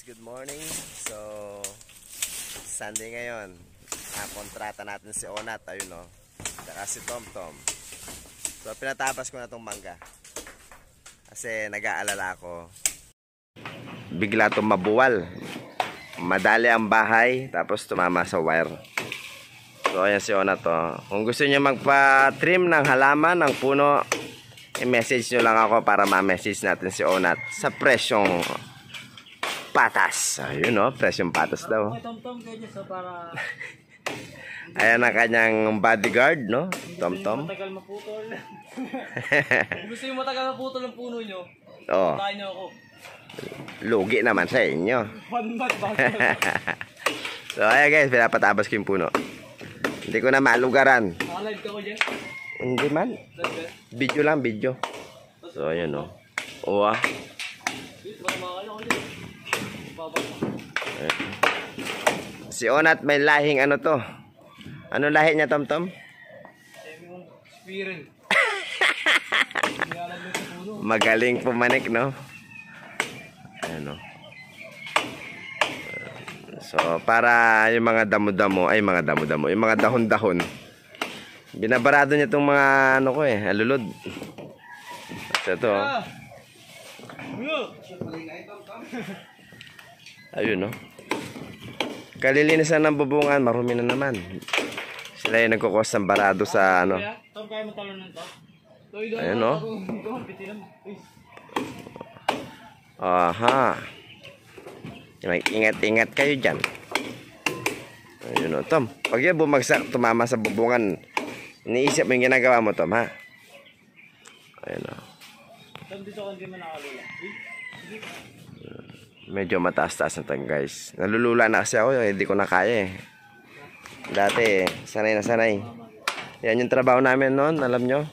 good morning. So, Sunday ngayon. Kontrata natin si Onat, ayun o. Saka si Tom. So, pinatapas ko na tong mangga. Kasi nag-aalala ako. Bigla itong mabuwal. Madali ang bahay, tapos tumama sa wire. So, ayan si Onat o. Kung gusto niyo magpa-trim ng halaman, ng puno, i-message nyo lang ako para ma-message natin si Onat sa presyong patas. Ayun o, presyong patas daw. Ayan ang kanyang bodyguard, no? Tom. Matagal maputol. Gusto yung matagal maputol ang puno nyo. Oo. Tayo nyo ako. Lugi naman sa inyo. Panmat. So, ayan guys, pinapatabas ko yung puno. Hindi ko na malugaran. Naka-live ka ko dyan? Hindi man. Video lang, video. So, ayan o. Uwa. Si Onat may lahing ano to. Ano lahi niya, Tom? Spiral. Magaling pumanik, no? Ano? So, para yung mga damo-damo, yung mga dahon-dahon, binabarado niya itong mga, ano ko alulod. So, ito, ayun, no? Kalilinisan ng bubungan, marumi na naman. Sila yung nagkukos ng barado sa, ano. Tom, kaya mo talon ng to? Ayun, no? Aha. Ingat-ingat kayo dyan. Ayun, no, Tom. Pag yan bumagsak, tumama sa bubungan, iniisip mo yung ginagawa mo, Tom, ha? Ayun, no? Tom, dito ko hindi mo nakalula. Medyo mataas-taas na tayo, guys. Nalulula na kasi ako, hindi ko na kaya Dati, sanay na sanay. Yan yung trabaho namin noon, alam nyo.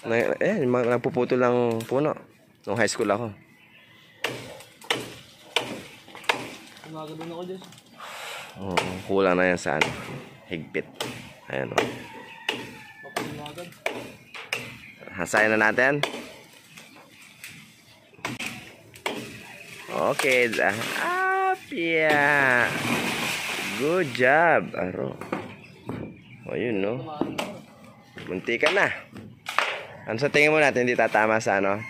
Nagpuputol ng puno. Nung high school ako. Kumagabin ako dyan. Kulang na yan sa ano. Higpit. Ayan o. Mapagumagad. Hasayan na natin. Okay. Apia. Good job. Aro. O yun, no? Munti ka na. Ano sa tingin mo natin? Hindi tatama sa ano?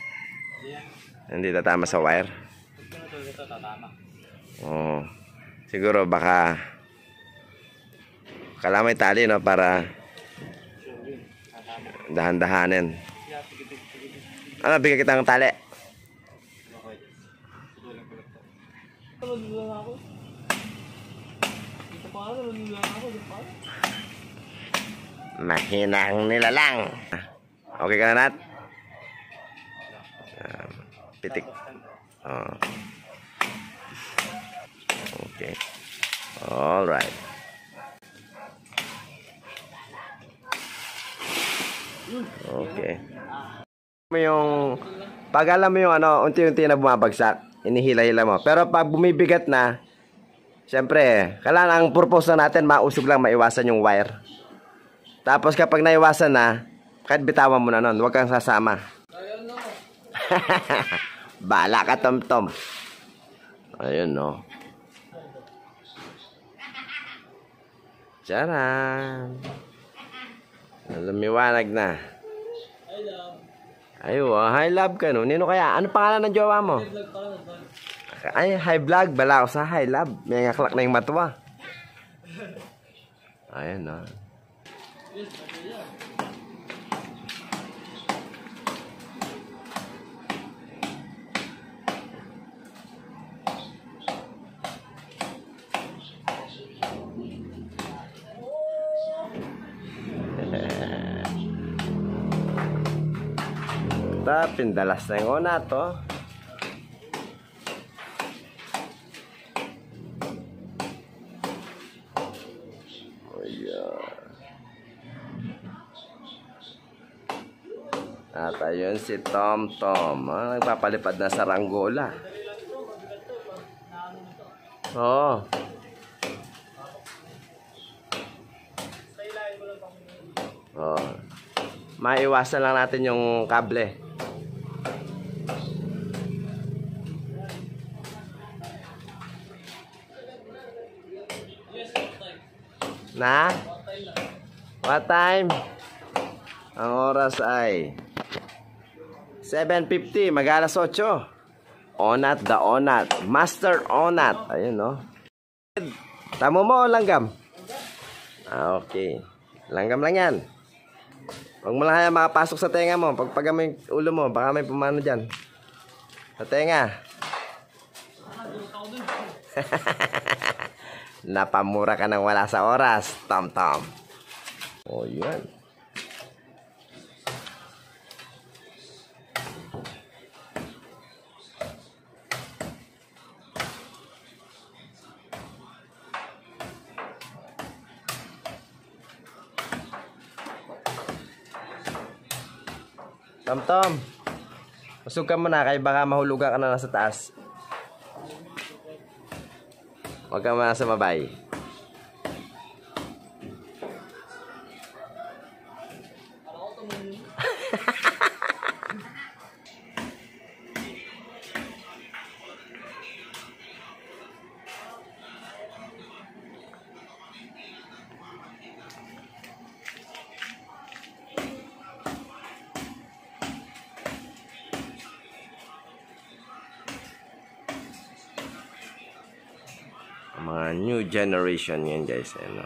Hindi tatama sa wire? Ito tatama. Oo. Siguro baka kalamay tali, no? Para dahan-dahanin. Ano, bigyan kita ng tali. Mahinang nilalang. Okay ka na, Nat? Pitik. Okay. Alright. Okay. Pag alam mo yung ano, unti-unti na bumabagsak, inihila-hila mo. Pero pag bumibigat na, siyempre, kailangan ang purpose na natin, mausog lang, maiwasan yung wire. Tapos kapag naiwasan na, kahit bitawan mo na nun, huwag kang sasama. Bala ka, Tom. Ayun, no. Charan. Lumiwanag na. Ayo, high love ka, no? Nino kaya? Ano pangalan ng jowa mo? Ay, high vlog. Bala ako sa high love. May ngaklak na yung matuwa. Ayun, no. Pindalas na yung Onat, oh. At ayun si Tom. Nagpapalipad na sa ranggola. Oo. Maiwasan lang natin yung kable. Na? What time? Ang oras ay 7:50, mag-alas 8. Onat the Onat. Master Onat. Ayun, no? Tamo mo o langgam? Okay. Langgam lang yan. Huwag mo lang kaya makapasok sa tenga mo. Pagpaga mo yung ulo mo, baka may pumano dyan. Sa tenga. Napamura ka nang wala sa oras, Tom-Tom. O, yan. Tom-Tom, usog ka muna kaya baka mahulugan ka na nasa taas. Huwag ka muna sa babay. Mga new generation yan guys, ano.